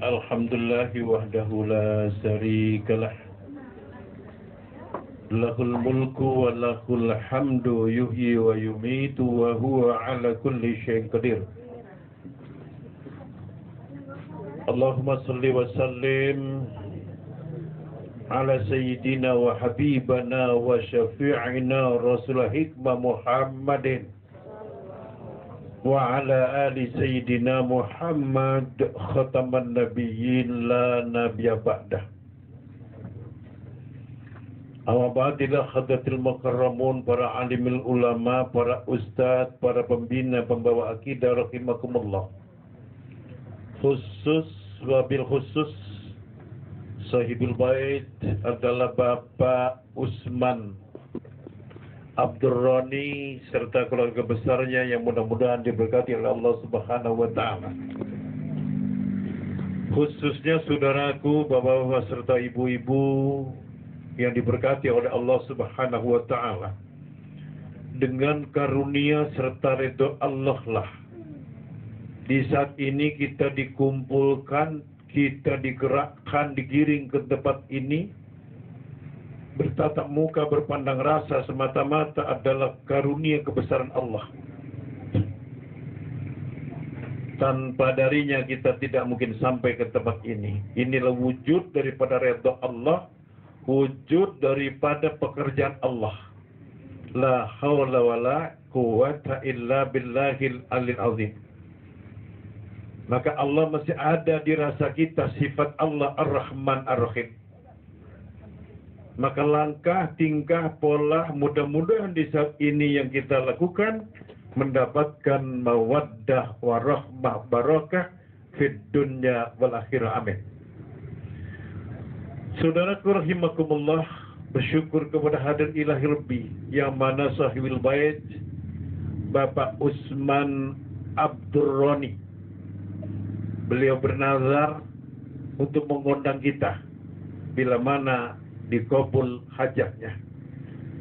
Alhamdulillahi wahdahu la syarikalah. Lahul mulku wa lahul hamdu yuhyi wa yumitu wa huwa ala kulli syai'in qadir. Allahumma salli wa sallim ala sayyidina wa habibana wa syafi'ina rasul hikmah Muhammadin wa ala ali sayyidina Muhammad khataman nabiyyin la nabiyya ba'dah. Amma ba'dilah hadratil mukarramun, para alimil ulama, para ustadz, para pembina, pembawa akidah rahimakumullah. Khusus wabil khusus sahibul bait adalah Bapak Usman Abdurrani serta keluarga besarnya yang mudah-mudahan diberkati oleh Allah Subhanahu wa taala. Khususnya saudaraku, bapak-bapak serta ibu-ibu yang diberkati oleh Allah Subhanahu wa taala. Dengan karunia serta ridho Allah lah di saat ini kita dikumpulkan, kita digerakkan, digiring ke tempat ini. Bertatap muka, berpandang rasa semata-mata adalah karunia kebesaran Allah. Tanpa darinya kita tidak mungkin sampai ke tempat ini. Inilah wujud daripada redha Allah, wujud daripada pekerjaan Allah. La haula wala quwata illa billahil alil azim. Maka Allah masih ada di rasa kita, sifat Allah Ar-Rahman Ar-Rahim. Maka langkah, tingkah, pola mudah-mudahan di saat ini yang kita lakukan mendapatkan mawaddah warahmah barakah fid dunya wal akhirah. Amin. Saudaraku rahimakumullah, bersyukur kepada hadir ilahi Rabbi yang mana sahibul bait Bapak Usman Abdurrani. Beliau bernazar untuk mengundang kita bila mana dikabul hajatnya.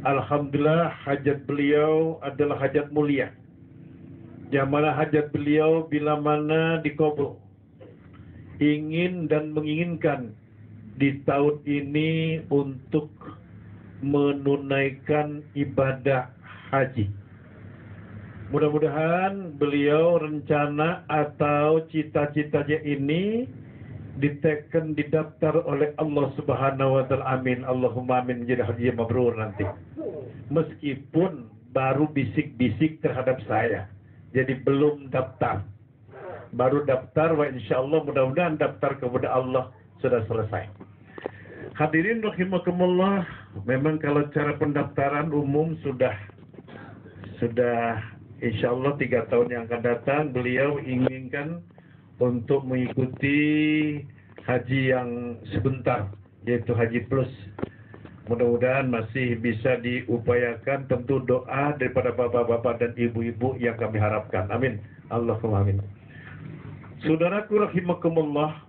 Alhamdulillah, hajat beliau adalah hajat mulia. Yang mana hajat beliau bila mana dikabul. Ingin dan menginginkan di tahun ini untuk menunaikan ibadah haji. Mudah-mudahan beliau rencana atau cita-citanya ini diteken, didaftar oleh Allah Subhanahu wa taala. Amin. Allahumma amin, menjadi haji mabrur nanti. Meskipun baru bisik-bisik terhadap saya. Jadi belum daftar. Baru daftar, wa insyaallah mudah-mudahan daftar kepada Allah sudah selesai. Hadirin rahimakumullah, memang kalau cara pendaftaran umum sudah insyaallah 3 tahun yang akan datang beliau inginkan untuk mengikuti haji yang sebentar, yaitu haji plus. Mudah-mudahan masih bisa diupayakan, tentu doa daripada bapak-bapak dan ibu-ibu yang kami harapkan. Amin. Allahumma amin. Saudaraku rahimakumullah,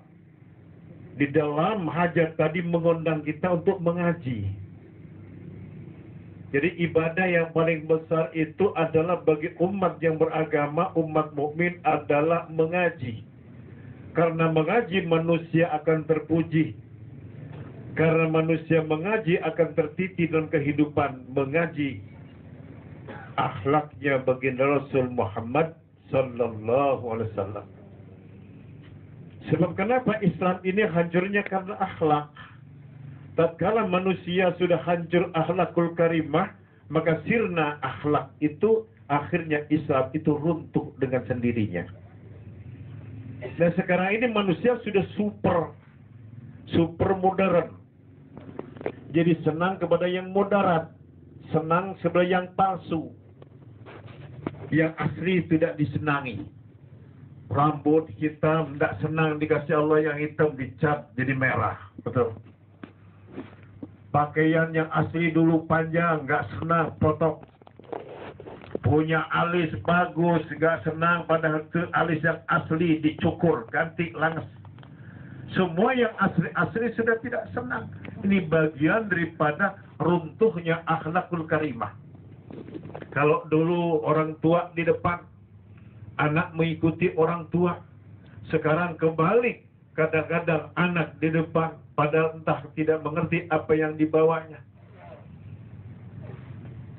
di dalam hajat tadi mengundang kita untuk mengaji. Jadi ibadah yang paling besar itu adalah bagi umat yang beragama, umat mukmin adalah mengaji. Karena mengaji manusia akan terpuji. Karena manusia mengaji akan tertiti dalam kehidupan. Mengaji akhlaknya baginda Rasul Muhammad sallallahu alaihi wasallam. Sebab kenapa Islam ini hancurnya karena akhlak. Tatkala manusia sudah hancur akhlakul karimah, maka sirna akhlak itu akhirnya Islam itu runtuh dengan sendirinya. Dan sekarang ini manusia sudah super modern. Jadi senang kepada yang moderat, senang kepada yang palsu. Yang asli tidak disenangi. Rambut hitam tidak senang dikasih Allah yang hitam dicat jadi merah. Betul. Pakaian yang asli dulu panjang, nggak senang potong. Punya alis bagus, nggak senang pada alis yang asli dicukur, ganti langes. Semua yang asli-asli sudah tidak senang. Ini bagian daripada runtuhnya akhlakul karimah. Kalau dulu orang tua di depan, anak mengikuti orang tua. Sekarang kebalik, kadang-kadang anak di depan, padahal entah tidak mengerti apa yang dibawanya.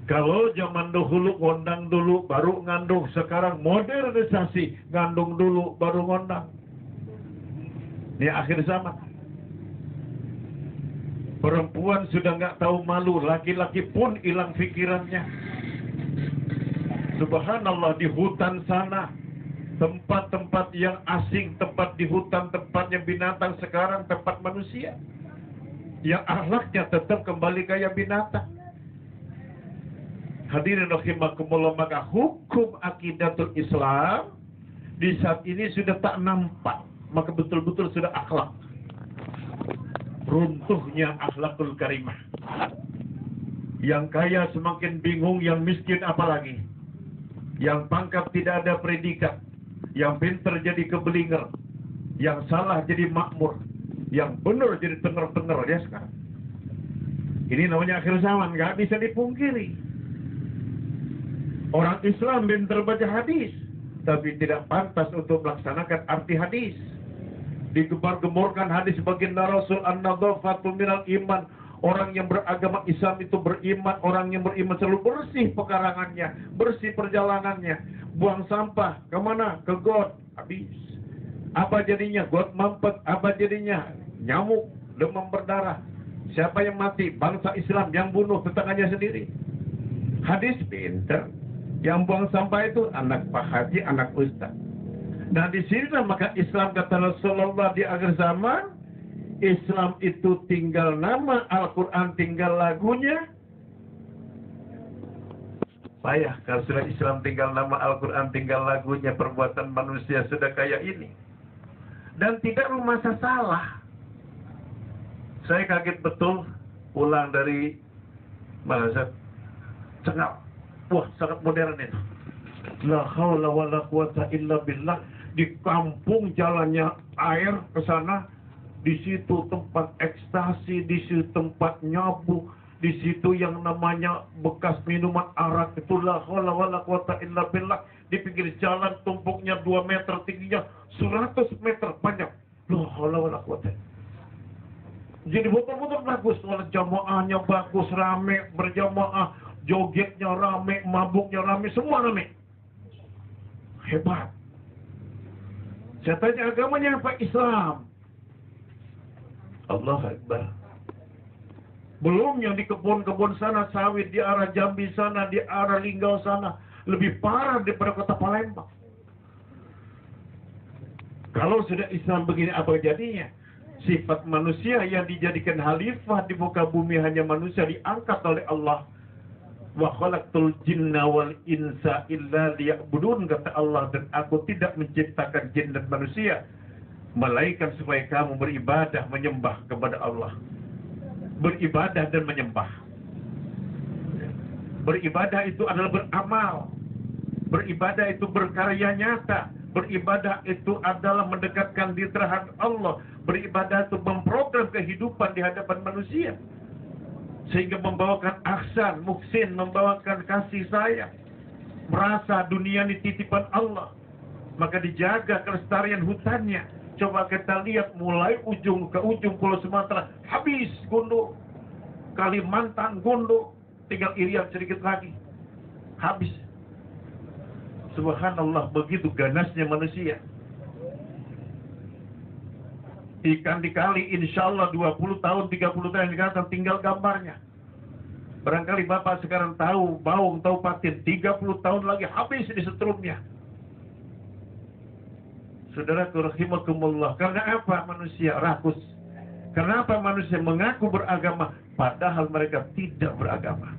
Kalau zaman dahulu ngondang dulu baru ngandung, sekarang modernisasi, ngandung dulu baru ngondang. Ini akhir zaman. Perempuan sudah nggak tahu malu, laki-laki pun hilang pikirannya. Subhanallah, di hutan sana, tempat-tempat yang asing, tempat di hutan, tempatnya binatang, sekarang tempat manusia. Yang akhlaknya tetap kembali kayak binatang. Hadirin rahimakumullah, maka hukum akidatul Islam di saat ini sudah tak nampak, maka betul-betul sudah akhlak. Runtuhnya akhlakul karimah. Yang kaya semakin bingung, yang miskin apalagi. Yang pangkat tidak ada predikat, yang pintar jadi kebelinger, yang salah jadi makmur, yang benar jadi tenger-tenger ya sekarang. Ini namanya akhir zaman, nggak bisa dipungkiri. Orang Islam pintar baca hadis, tapi tidak pantas untuk melaksanakan arti hadis. Digembar-gemborkan hadis baginda Rasul, an-nadhafatu minal iman. Orang yang beragama Islam itu beriman. Orang yang beriman selalu bersih pekarangannya, bersih perjalanannya. Buang sampah kemana? Ke got, habis. Apa jadinya? Got mampet. Apa jadinya? Nyamuk, demam berdarah. Siapa yang mati? Bangsa Islam yang bunuh tetangganya sendiri. Hadis pintar. Yang buang sampah itu anak Pak Haji, anak Ustaz. Nah di sinilah maka Islam, kata Rasulullah di akhir zaman, Islam itu tinggal nama, Al-Quran tinggal lagunya. Payah kalau sudah Islam tinggal nama, Al-Quran tinggal lagunya, perbuatan manusia sudah kayak ini. Dan tidak merasa salah. Saya kaget betul pulang dari mana, Cengap. Wah, sangat modern itu. La haula wala quwata illa billah. Di kampung jalannya air ke sana, di situ tempat ekstasi, di situ tempat nyabu, di situ yang namanya bekas minuman arak. Itu la haula wala quwata illa billah. Di pinggir jalan tumpuknya 2 meter, tingginya 100 meter panjang. La haula wala quwata. Jadi betul-betul bagus, jamaahnya bagus, rame berjamaah, jogetnya rame, mabuknya rame, semua rame. Hebat. Saya tanya agamanya apa? Islam. Allah Akbar. Belum yang di kebun-kebun sana, sawit di arah Jambi sana, di arah Linggau sana, lebih parah daripada kota Palembang. Kalau sudah Islam begini, apa jadinya? Sifat manusia yang dijadikan khalifah di muka bumi hanya manusia diangkat oleh Allah. Wa khalaqtul jinna wal insa illa liya'budun, kata Allah, dan aku tidak menciptakan jin dan manusia melainkan supaya kamu beribadah, menyembah kepada Allah. Beribadah dan menyembah. Beribadah itu adalah beramal. Beribadah itu berkarya nyata. Beribadah itu adalah mendekatkan diri terhadap Allah. Beribadah itu memprogram kehidupan di hadapan manusia, sehingga membawakan ahsan, muhsin, membawakan kasih sayang, merasa dunia ini titipan Allah, maka dijaga kelestarian hutannya. Coba kita lihat mulai ujung ke ujung Pulau Sumatera, habis gundul. Kalimantan gundul, tinggal Irian sedikit lagi, habis. Subhanallah, begitu ganasnya manusia. Ikan di kali, insya Allah 20 tahun, 30 tahun yang akan tinggal gambarnya. Barangkali Bapak sekarang tahu Baung, tahu Patin, 30 tahun lagi habis di setrumnya. Saudaraku rahimakumullah, karena apa manusia rakus? Karena apa manusia mengaku beragama, padahal mereka tidak beragama.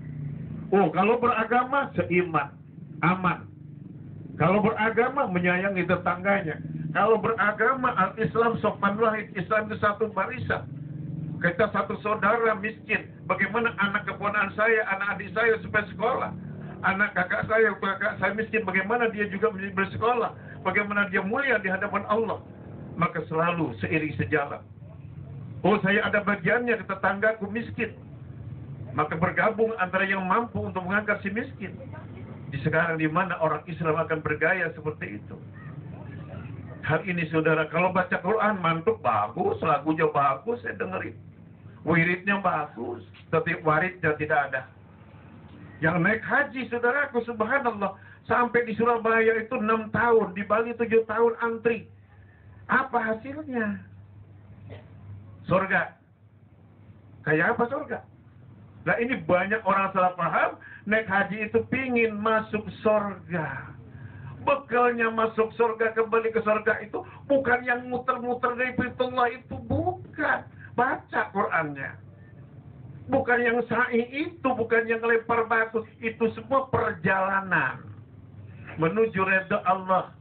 Oh, kalau beragama seiman, aman. Kalau beragama menyayangi tetangganya. Kalau beragama al-Islam sopan wahid, Islam itu satu barisan. Kita satu saudara miskin. Bagaimana anak keponakan saya, anak adik saya supaya sekolah? Anak kakak saya miskin. Bagaimana dia juga bersekolah? Bagaimana dia mulia di hadapan Allah? Maka selalu seiring sejalan. Oh, saya ada bagiannya ke tetanggaku miskin. Maka bergabung antara yang mampu untuk mengangkat si miskin. Di sekarang di mana orang Islam akan bergaya seperti itu. hal ini saudara. Kalau baca Quran mantap, bagus, lagunya bagus, saya dengerin. Wiridnya bagus, tapi waridnya tidak ada. Yang naik haji saudaraku, subhanallah, sampai di Surabaya itu 6 tahun, di Bali 7 tahun antri. Apa hasilnya? Surga. Kayak apa surga? Nah ini banyak orang salah paham, naik haji itu pingin masuk surga. Bekalnya masuk surga, kembali ke surga itu bukan yang muter-muter dari Baitullah itu, bukan. Baca Qur'annya. Bukan yang sa'i itu, bukan yang lempar batu, itu semua perjalanan menuju redha Allah.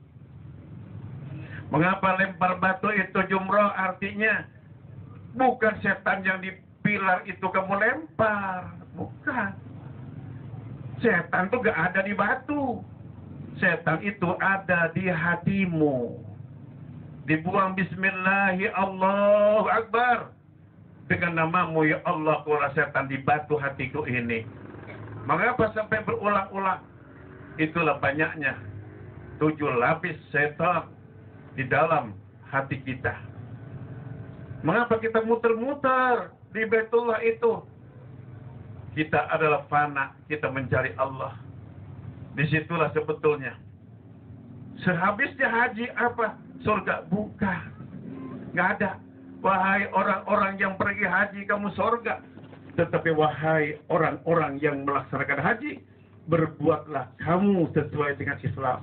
Mengapa lempar batu itu jumroh? Artinya bukan setan yang di pilar itu kamu lempar, bukan. Setan itu gak ada di batu. Setan itu ada di hatimu. Dibuang bismillahi Allahu Akbar. Dengan namamu ya Allah, keluar setan di batu hatiku ini. Mengapa sampai berulang-ulang? Itulah banyaknya 7 lapis setan di dalam hati kita. Mengapa kita muter-muter di Baitullah itu? Kita adalah fana, kita mencari Allah. Disitulah sebetulnya. Sehabisnya haji apa? Surga? Bukan. Nggak ada. Wahai orang-orang yang pergi haji, kamu surga. Tetapi wahai orang-orang yang melaksanakan haji, berbuatlah kamu sesuai dengan Islam.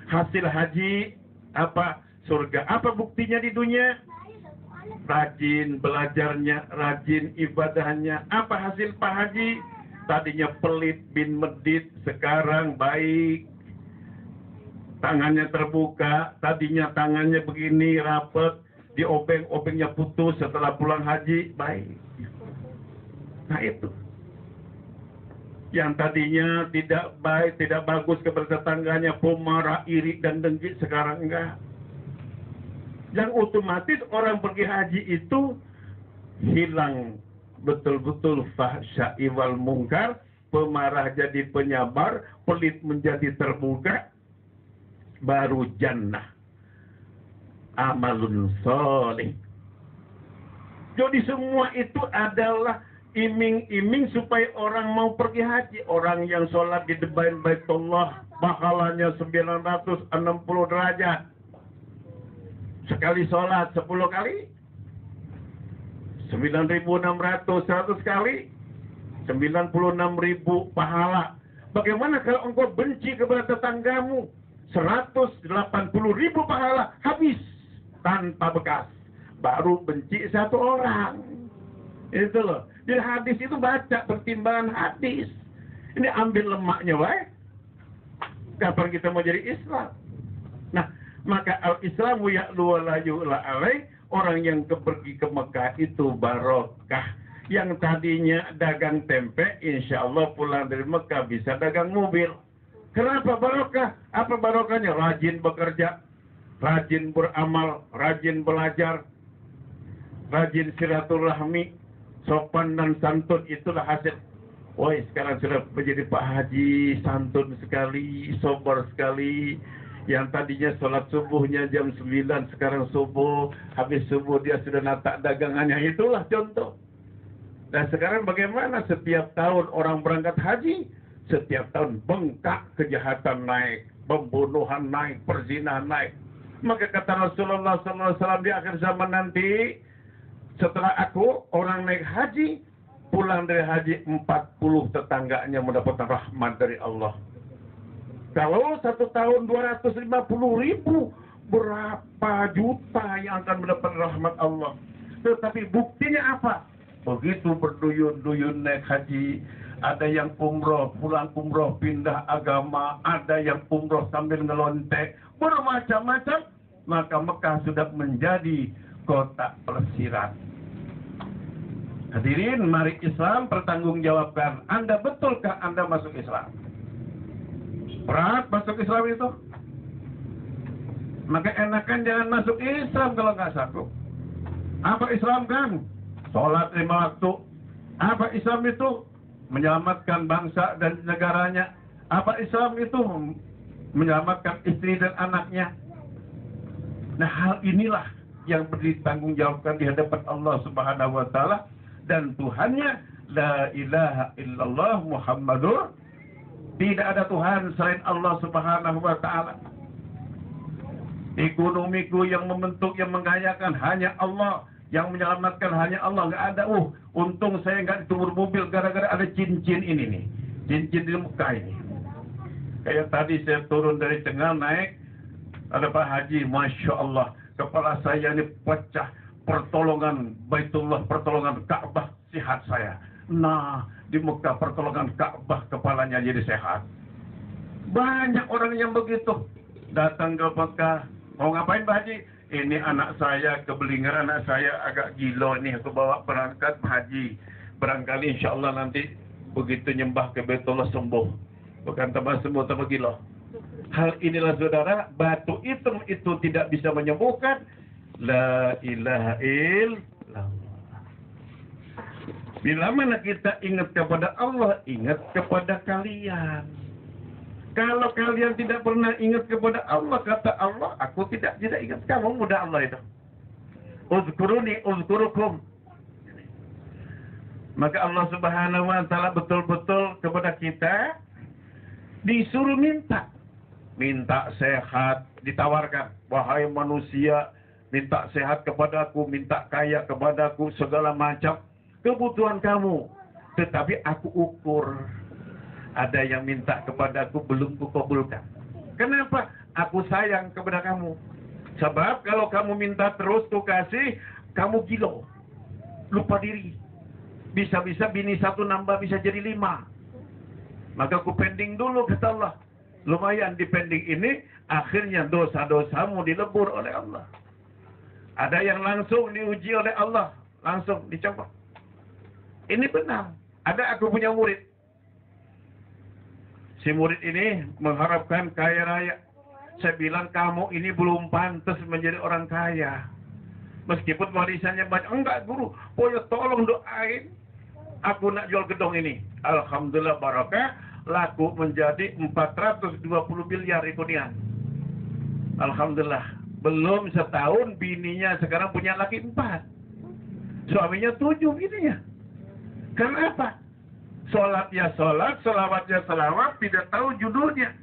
Hasil haji apa? Surga. Apa buktinya di dunia? Rajin belajarnya, rajin ibadahnya. Apa hasil Pak Haji? Tadinya pelit bin medit, sekarang baik. Tangannya terbuka, tadinya tangannya begini rapet, diobeng-obengnya putus setelah pulang haji, baik. Nah itu. Yang tadinya tidak baik, tidak bagus kepada tetangganya, pemarah, iri, dan dengki, sekarang enggak. Yang otomatis orang pergi haji itu hilang betul-betul fahsya'i wal mungkar, pemarah jadi penyabar, pelit menjadi terbuka, baru jannah amalun soleh. Jadi semua itu adalah iming-iming supaya orang mau pergi haji. Orang yang sholat di depan Baitullah pahalanya 960 derajat. Sekali sholat 10 kali 9.600, 100 kali 96.000 pahala. Bagaimana kalau engkau benci kepada tetanggamu? 180.000 pahala habis tanpa bekas. Baru benci 1 orang. Itu loh. Di hadis itu baca pertimbangan hadis. Ini ambil lemaknya, wae. Kapan kita mau jadi Islam? Nah, maka al-Islamu ya'lu wa la yu'la alaih. Orang yang pergi ke Mekah itu barokah. Yang tadinya dagang tempe, insya Allah pulang dari Mekah bisa dagang mobil. Kenapa barokah? Apa barokahnya? Rajin bekerja, rajin beramal, rajin belajar, rajin silaturahmi, sopan dan santun, itulah hasil. Woi, sekarang sudah menjadi Pak Haji, santun sekali, sobar sekali. Yang tadinya sholat subuhnya jam 9, sekarang subuh, habis subuh dia sudah natak dagangannya. Itulah contoh. Dan sekarang bagaimana? Setiap tahun orang berangkat haji, setiap tahun bengkak kejahatan naik, pembunuhan naik, perzinahan naik. Maka kata Rasulullah SAW di akhir zaman nanti, setelah aku, orang naik haji, pulang dari haji 40 tetangganya mendapatkan rahmat dari Allah. Kalau 1 tahun 250.000, berapa juta yang akan mendapat rahmat Allah. Tetapi buktinya apa? Begitu berduyun-duyun naik haji, ada yang umroh, pulang umroh pindah agama, ada yang umroh sambil ngelontek, bermacam-macam, maka Mekah sudah menjadi kota plesiran. Hadirin, mari Islam pertanggungjawabkan. Anda betulkah Anda masuk Islam? Berat masuk Islam itu. Maka enakan jangan masuk Islam kalau nggak sanggup. Apa Islam kan? Sholat 5 waktu. Apa Islam itu? Menyelamatkan bangsa dan negaranya. Apa Islam itu? Menyelamatkan istri dan anaknya. Nah, hal inilah yang ditanggungjawabkan di hadapan Allah Subhanahu wa taala, dan Tuhannya la ilaha illallah Muhammadur, tidak ada Tuhan selain Allah Subhanahu wa taala. Ekonomiku yang membentuk, yang mengayakan hanya Allah, yang menyelamatkan hanya Allah, nggak ada. Untung saya nggak ditumur mobil gara-gara ada cincin ini nih, cincin di muka ini. Kayak tadi saya turun dari Tegal naik, ada Pak Haji, Masya Allah, kepala saya ini pecah, pertolongan Baitullah, pertolongan Ka'bah, sehat saya. Nah, di Mekah pertolongan Ka'bah, kepalanya jadi sehat. Banyak orang yang begitu, datang ke Mekah, mau ngapain Pak Haji? Ini anak saya kebelingan, anak saya agak gila nih, aku bawa berangkat Pak Haji. Barangkali insya Allah nanti begitu nyembah ke Baitullah sembuh. Bukan tambah sembuh, tambah gila. Hal inilah saudara, batu hitam itu tidak bisa menyembuhkan. La ilaha illallah. Bila mana kita ingat kepada Allah, ingat kepada kalian. Kalau kalian tidak pernah ingat kepada Allah, kata Allah, aku tidak ingat kamu, mudah Allah itu. Uzkuruni uzkurukum. Maka Allah Subhanahu wa taala betul-betul kepada kita disuruh minta sehat, ditawarkan, wahai manusia, minta sehat kepadaku, minta kaya kepadaku, segala macam kebutuhan kamu, tetapi aku ukur. Ada yang minta kepadaku belum kukabulkan. Kenapa? Aku sayang kepada kamu. Sebab kalau kamu minta terus ku kasih, kamu gila, lupa diri. Bisa-bisa bini satu nambah bisa jadi 5. Maka ku pending dulu, kata Allah. Lumayan di pending ini, akhirnya dosa-dosamu dilebur oleh Allah. Ada yang langsung diuji oleh Allah, langsung dicoba. Ini benar. Ada aku punya murid. Si murid ini mengharapkan kaya raya. Saya bilang, kamu ini belum pantas menjadi orang kaya. Meskipun warisannya banyak. Enggak guru, boleh tolong doain. Aku nak jual gedung ini. Alhamdulillah barakah. Laku menjadi 420 miliar ikunian. Alhamdulillah. Belum setahun bininya sekarang punya laki 4. Suaminya 7 bininya. Kenapa? Sholatnya sholat, selawatnya selawat, tidak tahu judulnya.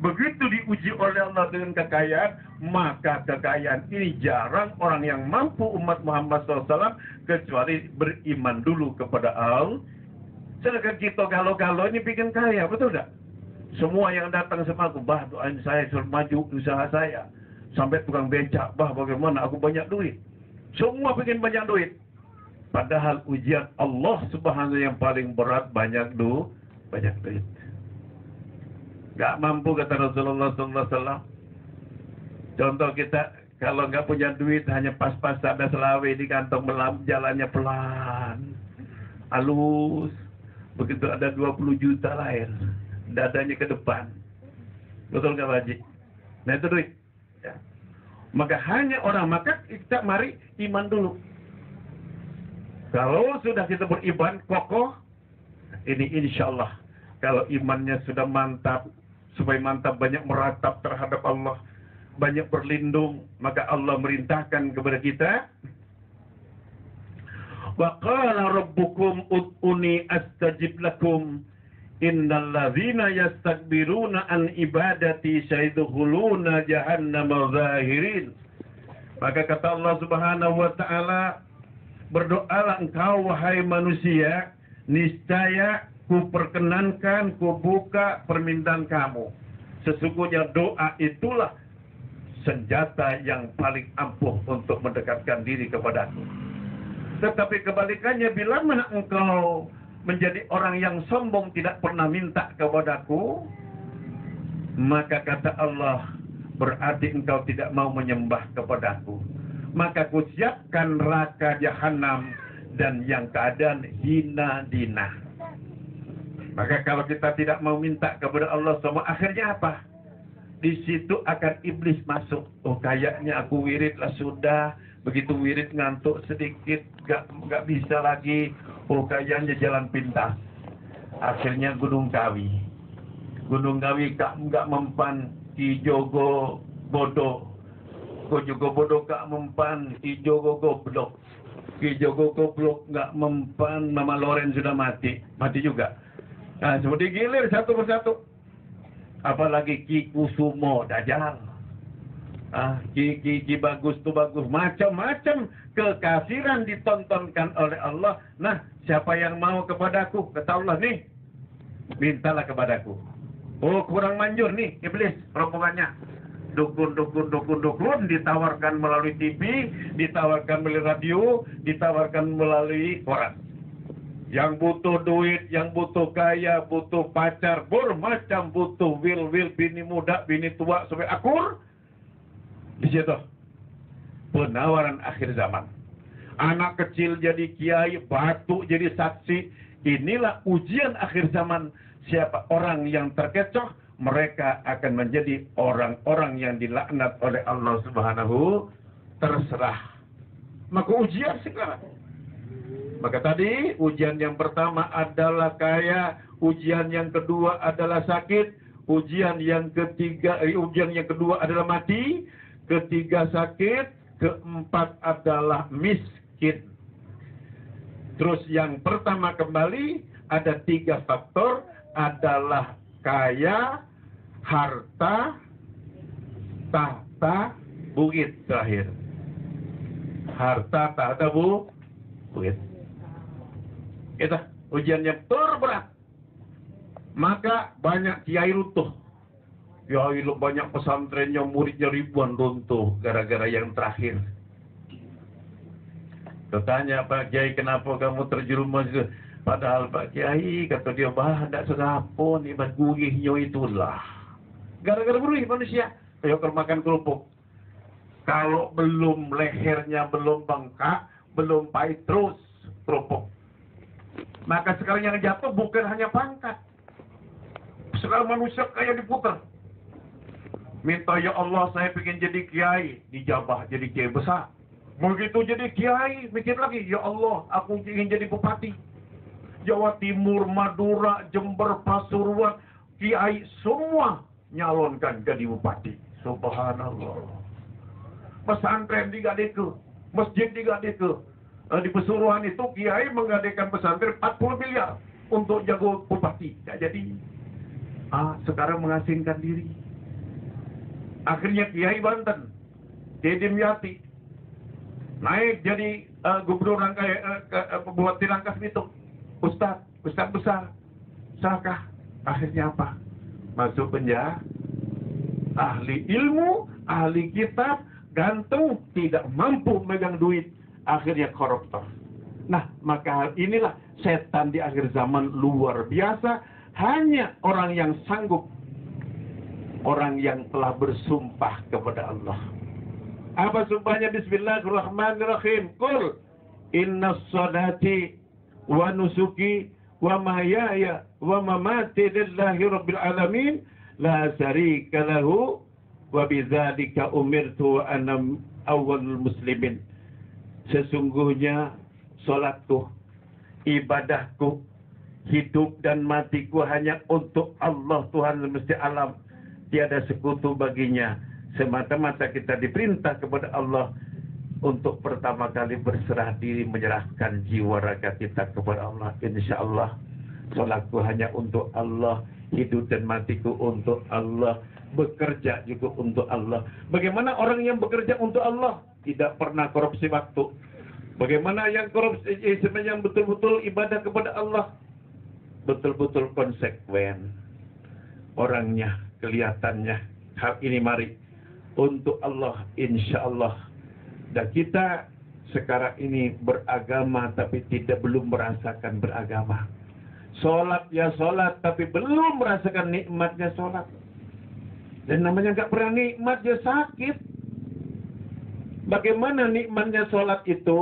Begitu diuji oleh Allah dengan kekayaan, maka kekayaan ini jarang orang yang mampu umat Muhammad SAW kecuali beriman dulu kepada Allah. Sedangkan kita galau-galau ini bikin kaya, betul tidak? Semua yang datang sama aku, bah doain saya suruh maju usaha saya. Sampai tukang becak, bah bagaimana aku banyak duit. Semua bikin banyak duit. Padahal ujian Allah Subhanahu yang paling berat banyak duit. Gak mampu, kata Rasulullah SAW. Contoh kita kalau nggak punya duit, hanya pas-pas ada selawe di kantong, jalannya pelan, halus. Begitu ada 20 juta lahir, dadanya ke depan. Betul nggak Pak Haji? Nah itu duit. Ya. Maka hanya orang, maka kita mari iman dulu. Kalau sudah kita beriman kokoh, ini insya Allah. Kalau imannya sudah mantap, supaya mantap banyak meratap terhadap Allah, banyak berlindung, maka Allah merintahkan kepada kita, wa qala rabbukum ud'uni astajib lakum innal ladzina yastakbiruna an ibadati sayadkhuluna jahannama zahirin. Maka kata Allah Subhanahu wa taala, berdoalah engkau wahai manusia, niscaya ku perkenankan, ku buka permintaan kamu. Sesungguhnya doa itulah senjata yang paling ampuh untuk mendekatkan diri kepadaku. Tetapi kebalikannya, bila mana engkau menjadi orang yang sombong, tidak pernah minta kepadaku, maka kata Allah, berarti engkau tidak mau menyembah kepadaku. Maka ku siapkan neraka jahanam dan yang keadaan hina dina. Maka kalau kita tidak mau minta kepada Allah semua, akhirnya apa? Di situ akan iblis masuk. Oh kayaknya aku wirid lah sudah. Begitu wirid ngantuk sedikit, gak bisa lagi. Oh kayaknya jalan pintas. Akhirnya Gunung Kawi. Gunung Kawi gak mempan, Ki Jogo bodoh. Ko juga bodoh gak mempan, Ijo goblok. Ijo goblok gak mempan, Mama Loren sudah mati. Mati juga. Nah, seperti gilir satu persatu. Apalagi Ki Kusumo Dajjal. Ki bagus tuh bagus. Macam-macam kekafiran ditontonkan oleh Allah. Nah, siapa yang mau kepadaku? Kata Allah nih. Mintalah kepadaku. Oh, kurang manjur nih, iblis rombongannya. Dukun, ditawarkan melalui TV, ditawarkan melalui radio, ditawarkan melalui koran. Yang butuh duit, yang butuh kaya, butuh pacar, bermacam butuh wil, bini muda, bini tua, sampai akur. Di situ penawaran akhir zaman. Anak kecil jadi kiai, batu jadi saksi. Inilah ujian akhir zaman. Siapa orang yang terkecoh, mereka akan menjadi orang-orang yang dilaknat oleh Allah Subhanahu. Terserah. Maka ujian sekarang. Maka tadi ujian yang pertama adalah kaya, ujian yang kedua adalah sakit, ujian yang kedua adalah mati, ketiga sakit, keempat adalah miskin. Terus yang pertama kembali ada 3 faktor, adalah kaya, harta, tahta, bukit terakhir. Harta, tahta, bukit. Itu ujian yang terberat. Maka banyak kiai runtuh. Kiai banyak pesantrennya, muridnya ribuan runtuh gara-gara yang terakhir. Tanya Pak Kiai, kenapa kamu terjerumus? Padahal Pak Kiai, kata dia, tidak segapun, ibarat gurihnya itulah. Gara-gara gurih manusia, kayak makan kerupuk. Kalau belum lehernya belum bengkak, belum pahit terus kerupuk. Maka sekarang yang jatuh bukan hanya pangkat. Sekarang manusia kayak diputar. Minta, ya Allah saya pengen jadi kiai, dijabah jadi kiai besar. Begitu jadi kiai, mikir lagi, ya Allah aku ingin jadi bupati. Jawa Timur, Madura, Jember, Pasuruan, kiai semua nyalonkan jadi bupati. Subhanallah. Pesantren digadekeun, masjid digadekeun. Di Pasuruan itu kiai menggadekan pesantren 40 miliar untuk jago bupati. Tidak jadi. Sekarang mengasingkan diri. Akhirnya Kiai Banten, Dimyati, naik jadi gubernur Bupati Rangkas Bitung. Ustaz besar, sahkah? Akhirnya apa? Masuk penjara, ahli ilmu, ahli kitab, ganteng, tidak mampu megang duit, akhirnya koruptor. Nah, maka hal inilah setan di akhir zaman luar biasa. Hanya orang yang sanggup, orang yang telah bersumpah kepada Allah. Apa sumpahnya? Bismillahirrahmanirrahim. Qul inna sholati wa nusuki wa mahyaya wa mamati lillahi rabbil alamin la syarika lahu wa bidzalika umirtu wa ana awwalul muslimin. Sesungguhnya salatku, ibadahku, hidup dan matiku hanya untuk Allah Tuhan semesta alam. Tiada sekutu baginya. Semata-mata kita diperintah kepada Allah untuk pertama kali berserah diri, menyerahkan jiwa raga kita kepada Allah. Insya Allah, salatku hanya untuk Allah, hidup dan matiku untuk Allah, bekerja juga untuk Allah. Bagaimana orang yang bekerja untuk Allah tidak pernah korupsi waktu? Bagaimana yang korupsi, yang betul-betul ibadah kepada Allah, betul-betul konsekuen orangnya, kelihatannya. Hal ini mari untuk Allah, insya Allah. Dan kita sekarang ini beragama tapi belum merasakan beragama. Sholat ya sholat tapi belum merasakan nikmatnya sholat. Dan namanya nggak pernah nikmat, dia sakit. Bagaimana nikmatnya sholat itu?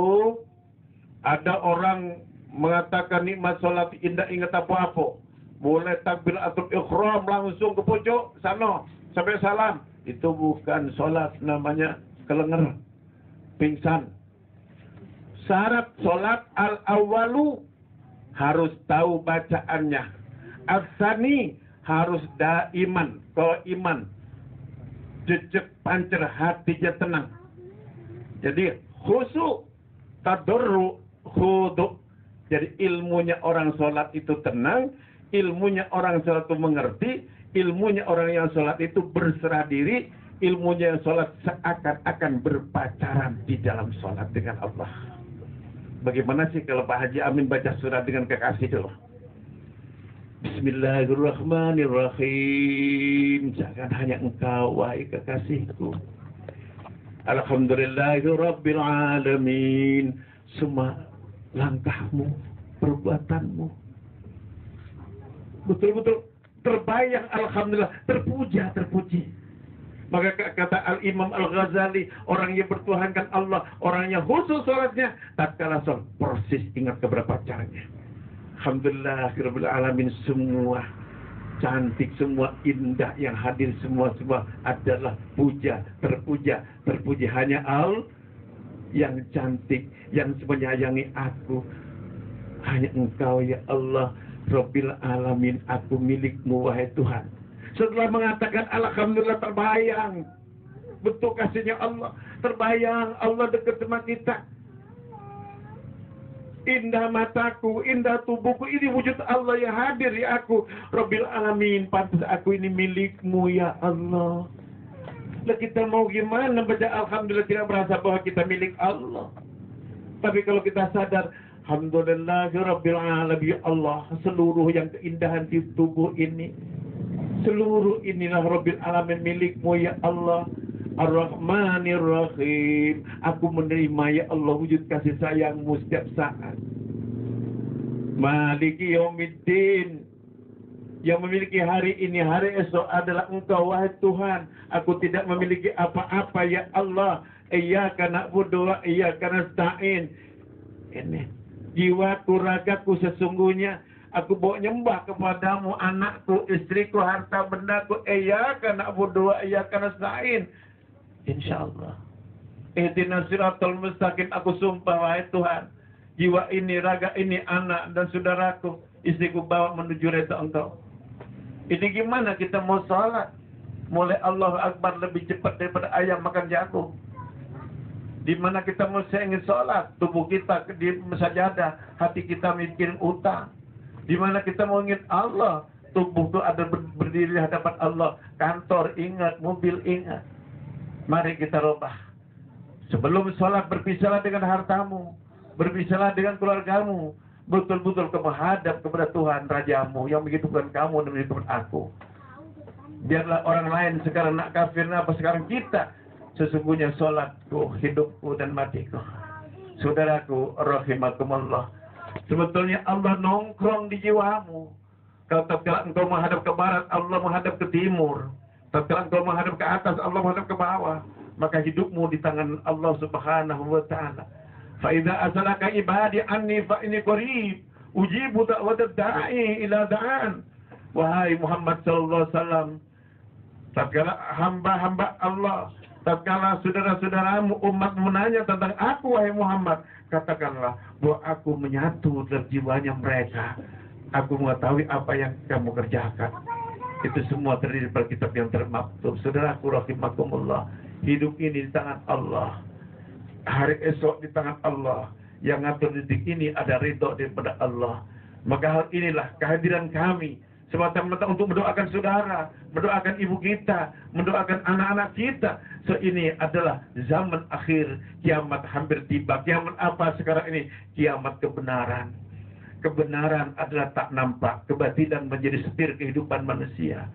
Ada orang mengatakan nikmat sholat indah, ingat apa-apa. Boleh takbir atau ikhram langsung ke pojok sana sampai salam. Itu bukan sholat, namanya kelenger, pingsan. Syarat sholat al-awalu harus tahu bacaannya. As-sani harus daiman, kalau iman. jejak pancer hatinya tenang. Jadi khusyuk, tadarru, khudu. Jadi ilmunya orang sholat itu tenang, ilmunya orang sholat itu mengerti, ilmunya orang yang sholat itu berserah diri, ilmunya yang sholat seakan-akan berpacaran di dalam sholat dengan Allah. Bagaimana sih kalau Pak Haji Amin baca surat dengan kekasih dulu? Bismillahirrahmanirrahim. Jangan hanya engkau, wahai kekasihku. Alhamdulillahirabbil alamin. Semua langkahmu, perbuatanmu betul-betul terbayang, alhamdulillah, terpuji. Maka kata Al-Imam Al-Ghazali, orang yang bertuhankan Allah, orang yang khusus sholatnya, tatkala sholat persis ingat keberapa caranya. Alhamdulillahirabbil alamin. Semua cantik, semua indah yang hadir, semua adalah terpuji hanya Allah yang cantik, yang menyayangi aku. Hanya engkau ya Allah, Rabbil alamin, aku milikmu wahai Tuhan. Setelah mengatakan alhamdulillah, terbayang bentuk kasihnya Allah, terbayang Allah dekat sama kita. Indah mataku, indah tubuhku, ini wujud Allah yang hadir di aku. Rabbil alamin, pantas aku ini milikmu ya Allah. Lah kita mau gimana baca alhamdulillah tidak merasa bahwa kita milik Allah. Tapi kalau kita sadar, alhamdulillahirabbil alamin, ya Allah, seluruh yang keindahan di tubuh ini, seluruh inilah Rabbil alamin milikmu ya Allah. Ar-Rahmanir Rahim, aku menerima ya Allah wujud kasih sayangmu setiap saat. Maliki Yaumiddin, yang memiliki hari ini, hari esok adalah engkau wahai Tuhan. Aku tidak memiliki apa-apa ya Allah. Iyyaka na'budu wa iyyaka nasta'in. Ini jiwaku, ragaku sesungguhnya aku bawa nyembah kepadamu, anakku, istriku, harta bendaku. Iyyaka na'budu wa iyyaka nasta'in. Insyaallah. Ihdinas siratal mustaqim, aku sumpah wahai Tuhan, jiwa ini, raga ini, anak dan saudaraku, istriku bawa menuju redha engkau. Ini gimana kita mau sholat? Mulai Allahu Akbar lebih cepat daripada ayam makan jagung. Di mana kita mau ingin sholat, tubuh kita di sajadah, hati kita mikirin utang. Di mana kita mau ingin Allah, tubuh itu ada berdiri di hadapan Allah. Kantor ingat, mobil ingat. Mari kita rubah. Sebelum sholat, berpisahlah dengan hartamu, berpisahlah dengan keluargamu, betul-betul menghadap kepada Tuhan Rajamu yang menghidupkan kamu dan menghidupkan aku. Biarlah orang lain sekarang nak kafir, apa sekarang kita. Sesungguhnya sholatku, hidupku dan matiku. Saudaraku, rahimakumullah. Sebetulnya Allah nongkrong di jiwamu. Kalau tatkala engkau menghadap ke barat, Allah menghadap ke timur. Tatkala engkau menghadap ke atas, Allah menghadap ke bawah. Maka hidupmu di tangan Allah Subhanahu wa ta'ala. Fa idza asalaka ibadi anni fa inni qarib ujibu da'watad da'i ila da'an. Wahai Muhammad sallallahu alaihi wasallam, tatkala hamba-hamba Allah, tatkala saudara-saudaramu umat menanya tentang aku wahai Muhammad, katakanlah bahwa aku menyatu dalam jiwanya mereka. Aku mengetahui apa yang kamu kerjakan. Itu semua terdiri dari kitab yang termaktub. Saudaraku rahimakumullah, hidup ini di tangan Allah, hari esok di tangan Allah. Yang ngatur detik ini ada ridho daripada Allah. Maka hal inilah kehadiran kami semata-mata untuk mendoakan saudara, mendoakan ibu kita, mendoakan anak-anak kita. So ini adalah zaman akhir, kiamat hampir tiba. Kiamat apa sekarang ini? Kiamat kebenaran. Kebenaran adalah tak nampak, kebatilan menjadi setir kehidupan manusia.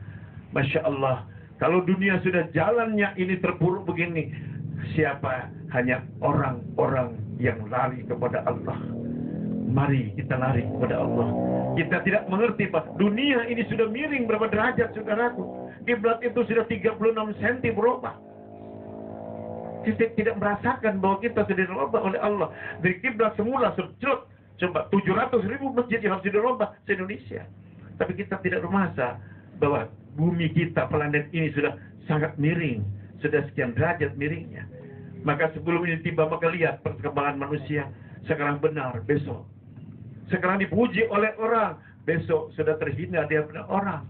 Masya Allah, kalau dunia sudah jalannya ini terpuruk begini, siapa? Hanya orang-orang yang lari kepada Allah. Mari kita lari kepada Allah. Kita tidak mengerti, Pak. Dunia ini sudah miring berapa derajat, saudaraku. Kiblat itu sudah 36 cm berubah. Kita tidak merasakan bahwa kita sudah dirubah oleh Allah. Dari kiblat semula sercut. Coba 700.000 masjid yang harus dirubah se-Indonesia. Tapi kita tidak merasa bahwa bumi kita, planet ini sudah sangat miring. Sudah sekian derajat miringnya. Maka sebelum ini tiba, maka lihat perkembangan manusia. Sekarang benar, besok. Sekarang dipuji oleh orang, besok sudah terhina di hadapan orang.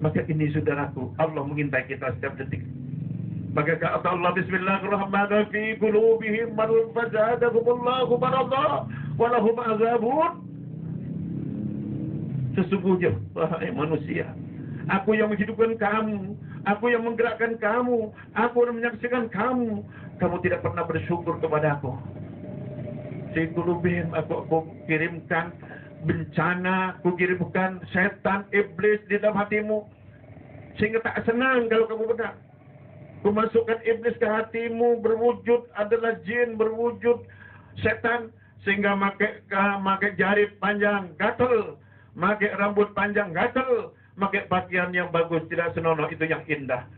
Maka ini saudaraku, Allah mengintai kita setiap detik. Maka kata Allah bismillahirrahmanirrahim fi qulubihim marad fazadahumullahu marada wa lahum azabun. Sesungguhnya wahai manusia, aku yang menghidupkan kamu, aku yang menggerakkan kamu, aku yang menyaksikan kamu. Kamu tidak pernah bersyukur kepada aku. Fi qulubihim aku kirimkan bencana, aku kirimkan setan, iblis di dalam hatimu, sehingga tak senang kalau kamu benar. Kumasukkan iblis ke hatimu, berwujud adalah jin, berwujud setan, sehingga makai jari panjang gatal, makai rambut panjang gatal, makai pakaian yang bagus tidak senonoh itu yang indah.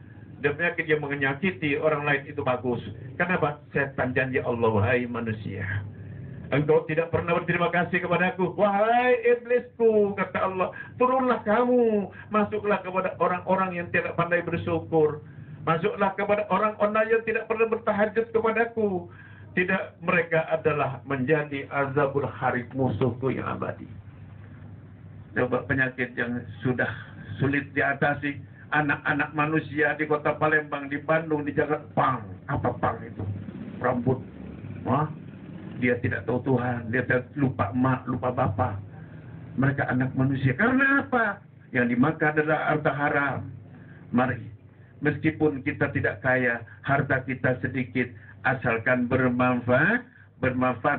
Dan penyakit yang menyakiti orang lain itu bagus. Kenapa? Setan janji Allah, wahai manusia, engkau tidak pernah berterima kasih kepadaku. Wahai iblisku, kata Allah, turunlah kamu, masuklah kepada orang-orang yang tidak pandai bersyukur. Masuklah kepada orang-orang yang tidak pernah bertahajud kepadaku. Tidak, mereka adalah menjadi azabul harik, musuhku yang abadi. Coba penyakit yang sudah sulit diatasi. Anak-anak manusia di kota Palembang, di Bandung, di Jakarta, pang. Apa pang itu? Rambut. Wah, dia tidak tahu Tuhan, dia lupa emak, lupa bapak. Mereka anak manusia. Karena apa? Yang dimakan adalah harta haram. Mari, meskipun kita tidak kaya, harta kita sedikit, asalkan bermanfaat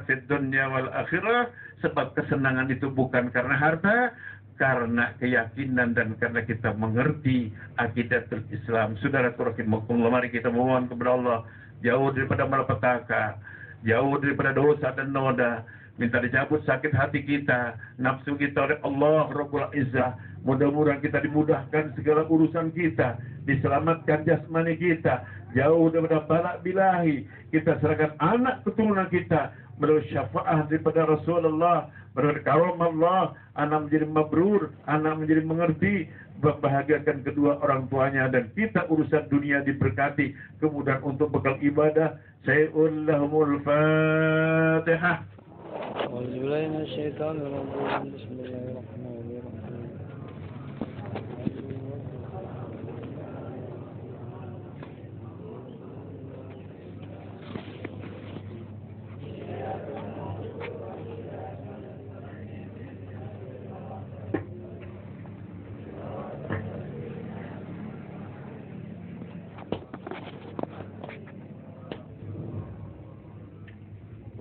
di dunia wal akhirah. Sebab kesenangan itu bukan karena harta, karena keyakinan dan karena kita mengerti akidah Islam. Saudara-saudara, mari kita mohon kepada Allah jauh daripada malapetaka, jauh daripada dosa dan noda. Minta dicabut sakit hati kita, nafsu kita oleh Allah Rabbul Izzah. Mudah-mudahan kita dimudahkan segala urusan kita, diselamatkan jasmani kita, jauh daripada balak bilahi. Kita serahkan anak keturunan kita melalui syafaat daripada Rasulullah, melalui karam Allah, anak menjadi mabrur, anak menjadi mengerti, membahagiakan kedua orang tuanya, dan kita urusan dunia diberkati, kemudahan untuk bekal ibadah. Sayyidul lahumul Fatihah. Auzubillahi minasyaitonir rajim. Bismillahirrahmanirrahim.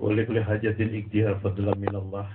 Oleh hajatil ikhtiar fadlan minallah.